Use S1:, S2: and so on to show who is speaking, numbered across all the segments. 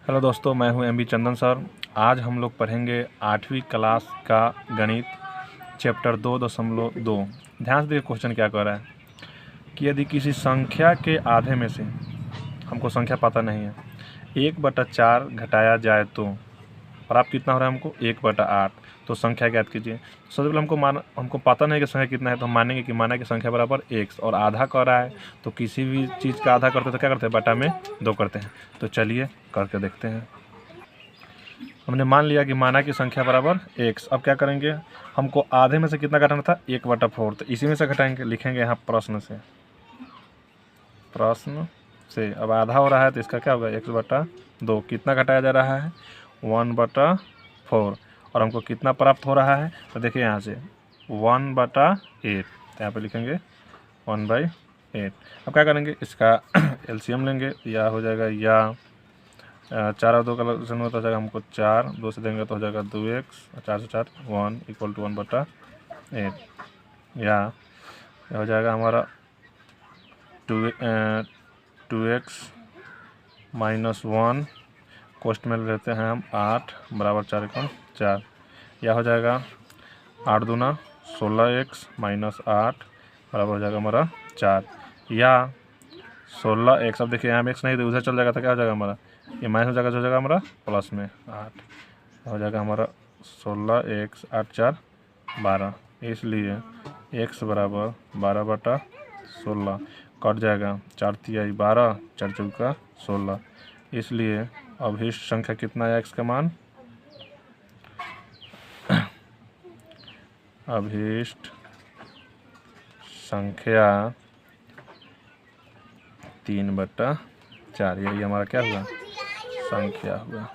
S1: Hello दोस्तों, मैं हूं एम बी चंदन सर। आज हम लोग पढ़ेंगे 8वीं क्लास का गणित चैप्टर 2.2। ध्यान से देखिए क्वेश्चन क्या कह रहा है कि यदि किसी संख्या के आधे में से, हमको संख्या पता नहीं है, 1/4 घटाया जाए तो प्राप्त कितना हो रहा है हमको 1/8। तो संख्या ज्ञात कीजिए। सबसे पहले हमको पता नहीं कि संख्या कितना है, तो हम मानेंगे कि माना कि संख्या बराबर x और आधा कर रहा है, तो किसी भी चीज़ का आधा करते तो क्या करते हैं, बटा में 2 करते हैं। तो चलिए करके देखते हैं। हमने मान लिया कि माना की संख्या बराबर x। अब क्या करेंगे, हमको आधे में से कितना घटाना था 1/4, तो इसी में से घटाएंगे। लिखेंगे यहाँ प्रश्न से अब आधा हो रहा है तो इसका क्या होगा x/2। कितना घटाया जा रहा है 1/4, और हमको कितना प्राप्त हो रहा है, तो देखिए यहाँ से 1/8, तो यहाँ पे लिखेंगे 1/8। अब क्या करेंगे, इसका एलसीएम लेंगे, या हो जाएगा या 4 और 2 का लसन होता जाएगा हमको 4, 2 से देंगे तो हो जाएगा 2x, 4 से 4 1 = 1/8, या हो जाएगा हमारा 2x - 1 कोष्ट में लेते हैं हम 8 बराबर 4 × 4, या हो जाएगा 8 दूना 16x - 8 बराबर हो जाएगा हमारा 4, या 16x। अब देखिए यहाँ में x नहीं, तो उधर चल जाएगा तो क्या हो जाएगा हमारा, ये माइनस हो जाएगा, हो जाएगा हमारा प्लस में 8, हो जाएगा हमारा 16x 8 4 12। इसलिए x बराबर 12/16 कट जाएगा, 4 तिहाई 12, 4 चौका 16। इसलिए अभीष्ट संख्या कितना है x का मान, अभीष्ट संख्या 3/4। यही हमारा क्या हुआ, संख्या हुआ।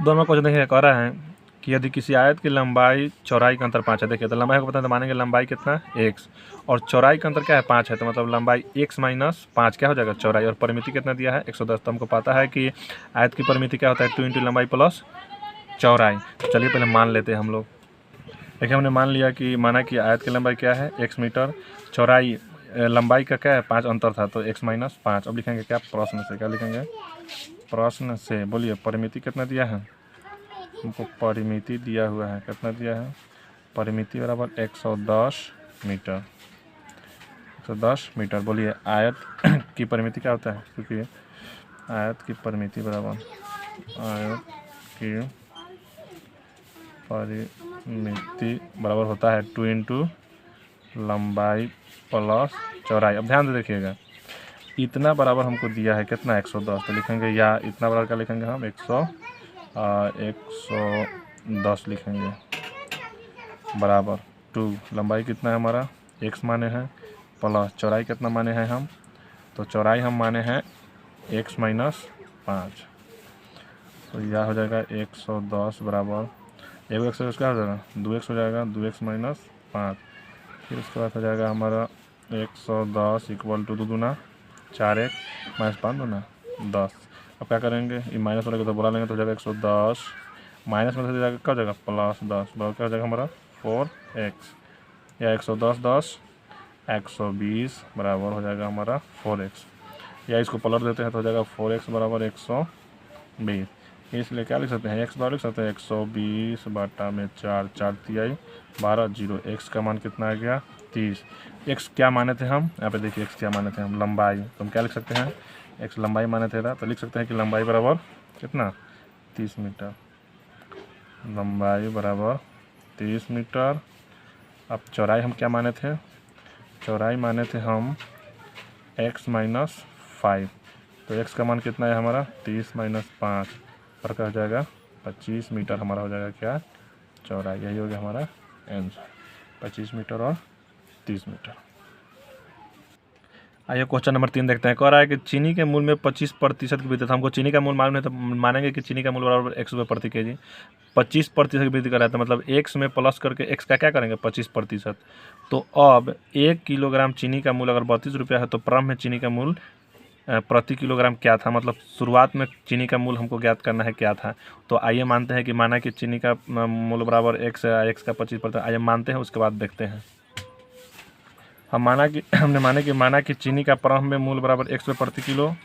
S1: दोनों क्वेश्चन देखिए कह रहा है कि यदि किसी आयत की लंबाई चौड़ाई का अंतर 5 है। देखिए तो लंबाई को पता है, तो मानेंगे लंबाई कितना है x, और चौड़ाई का अंतर क्या है 5 है, तो मतलब लंबाई x - 5 क्या हो जाएगा चौड़ाई, और परिमिति कितना दिया है 110। तो हमको पता है कि आयत की परिमिति क्या होता है 2 × लंबाई प्लस चौड़ाई। तो चलिए पहले मान लेते हैं हम लोग। देखिए हमने मान लिया कि माना कि आयत की लंबाई क्या है x मीटर, चौड़ाई लंबाई का क्या है 5 अंतर था, तो x - 5। अब लिखेंगे क्या, प्रश्न से। क्या लिखेंगे, प्रश्न से। बोलिए परिमिति कितना दिया है हमको, परिमिति दिया हुआ है, कितना दिया है, परिमिति बराबर 110 मीटर, 110 मीटर। बोलिए आयत की परिमिति क्या होता है, क्योंकि आयत की परिमिति बराबर, आयत की परिमिति बराबर होता है 2 × लंबाई प्लस चौड़ाई। अब ध्यान से देखिएगा, इतना बराबर हमको दिया है कितना 110, तो लिखेंगे या इतना बराबर क्या लिखेंगे हम 110 लिखेंगे, बराबर 2 लंबाई कितना है हमारा x माने हैं, प्लस चौड़ाई कितना माने हैं हम, तो चौड़ाई हम माने हैं x - 5। तो यह हो जाएगा 110 बराबर, एक x उसका हो जाएगा 2x हो जाएगा, 2x - 5। फिर उसके बाद हो जाएगा हमारा 110 = 2 दूना 4x - 5 दूना 10। अब क्या करेंगे, ये माइनस वाले को तो बुला लेंगे, तो हो जाएगा 110 माइनस में से जाएगा क्या हो जाएगा +10 बराबर क्या हो जाएगा हमारा 4x, या 110 10 120 बराबर हो जाएगा हमारा 4x, या इसको पलट देते हैं तो हो जाएगा 4x बराबर 120। इसलिए क्या लिख सकते हैं, x बराबर लिख सकते हैं 120/4, 4 तिहाई 12 0। x का मान कितना आ गया 30। x क्या माने थे हम, यहाँ पे देखिए x क्या माने थे हम, लंबाई। तो हम क्या लिख सकते हैं, x लंबाई माने थे तो लिख सकते हैं कि लंबाई बराबर कितना 30 मीटर, लंबाई बराबर 30 मीटर। अब चौड़ाई हम क्या माने थे, चौड़ाई माने थे हम x - 5, तो x का मान कितना है हमारा 30 - 5 पर क्या हो जाएगा 25 मीटर हमारा हो जाएगा क्या चौड़ाई। यही हो गया हमारा आंसर, 25 मीटर और 30 मीटर। आइए क्वेश्चन नंबर 3 देखते हैं। कह रहा है कि चीनी के मूल्य में 25% की वृद्धि। हमको चीनी का मूल्य मालूम है, तो मानेंगे कि चीनी का मूल्य बराबर 100 रुपये प्रति केजी। 25% की वृद्धि कर रहा है, तो मतलब x में प्लस करके x का क्या करेंगे 25%। तो अब 1 किलोग्राम चीनी का मूल्य अगर 32 रुपया है, तो प्रारंभ में चीनी का मूल्य प्रति किलोग्राम क्या था, मतलब शुरुआत में चीनी का मूल्य हमको ज्ञात करना है क्या था। तो आइए मानते हैं कि माना कि चीनी का मूल्य बराबर x है, x का 25%। आइए मानते हैं, उसके बाद देखते हैं। हमने माना कि चीनी का प्रारंभ में मूल्य बराबर 100 रुपये प्रति किलो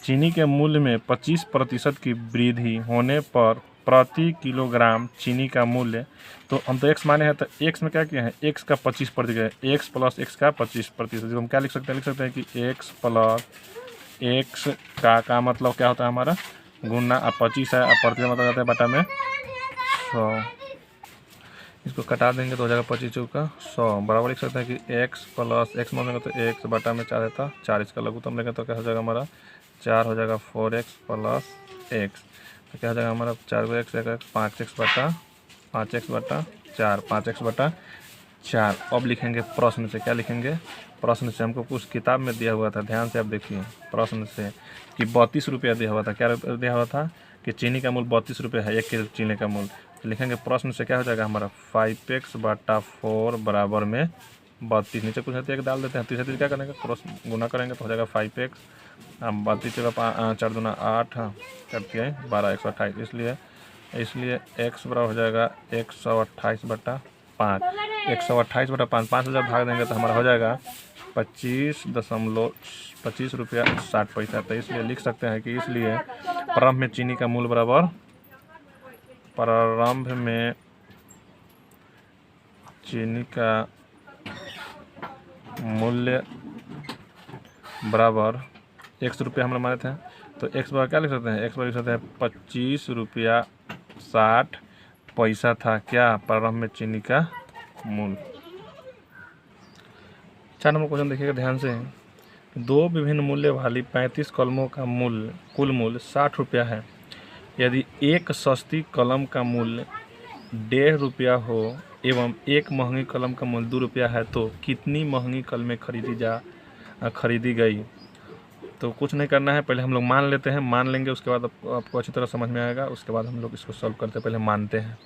S1: चीनी के मूल्य में 25% की वृद्धि होने पर प्रति किलोग्राम चीनी का मूल्य, तो हम तो x माने हैं, तो x में क्या किया है, x का 25%, x प्लस x का 25%, तो हम क्या लिख सकते हैं कि x प्लस x का मतलब क्या होता है हमारा गुना, 25 है, और प्रतिशत मतलब जाता है बटा में 100। इसको कटा देंगे तो हो जाएगा 25 चौका 100, बराबर लिख सकते हैं कि x प्लस x मानेंगे तो x बटा में 4 रहता 4, इसका लघुत्तम लेंगे तो क्या हो जाएगा हमारा 4 हो जाएगा 4x प्लस x, तो क्या हो जाएगा हमारा 4 को x 5x बटा 4, 5x बटा 4। अब लिखेंगे प्रश्न से, क्या लिखेंगे प्रश्न से, हमको कुछ किताब में दिया हुआ था, ध्यान से आप देखिए प्रश्न से कि 32 रुपया दिया हुआ था, क्या दिया हुआ था कि चीनी का मूल्य 32 रुपये है, 1 किलो चीनी का मूल्य। तो लिखेंगे प्रश्न से क्या हो जाएगा हमारा 5x बटा 4 बराबर में 32, नीचे कुछ एक डाल देते हैं, तीसरा क्या करेंगे क्रॉस गुना करेंगे तो हो जाएगा 5x, 32 जगह 4 दूना 8 करती है 12, 128, इसलिए x बराबर हो जाएगा 128 बटा 5, 128 बटा 5, 5 जब भाग देंगे तो हमारा हो जाएगा 25 रुपया 60 पैसा। तो इसलिए लिख सकते हैं कि इसलिए प्रारंभ में चीनी का मूल्य बराबर, प्रारंभ में चीनी का मूल्य बराबर 100 रुपया हम लोग माने थे, तो x बराबर क्या लिख सकते हैं, x बराबर लिख सकते हैं 25 रुपया 60 पैसा था क्या प्रारंभ में चीनी का मूल्य। 4 नंबर क्वेश्चन देखिएगा ध्यान से, दो विभिन्न मूल्य वाली 35 कलमों का मूल्य कुल मूल्य 60 रुपया है। यदि एक सस्ती कलम का मूल्य 1.5 रुपया हो एवं एक महंगी कलम का मूल्य 2 रुपया है तो कितनी महंगी कलमें खरीदी गई। तो कुछ नहीं करना है, पहले हम लोग मान लेते हैं, मान लेंगे उसके बाद आपको अच्छी तरह समझ में आएगा, उसके बाद हम लोग इसको सॉल्व करते हैं। पहले मानते हैं।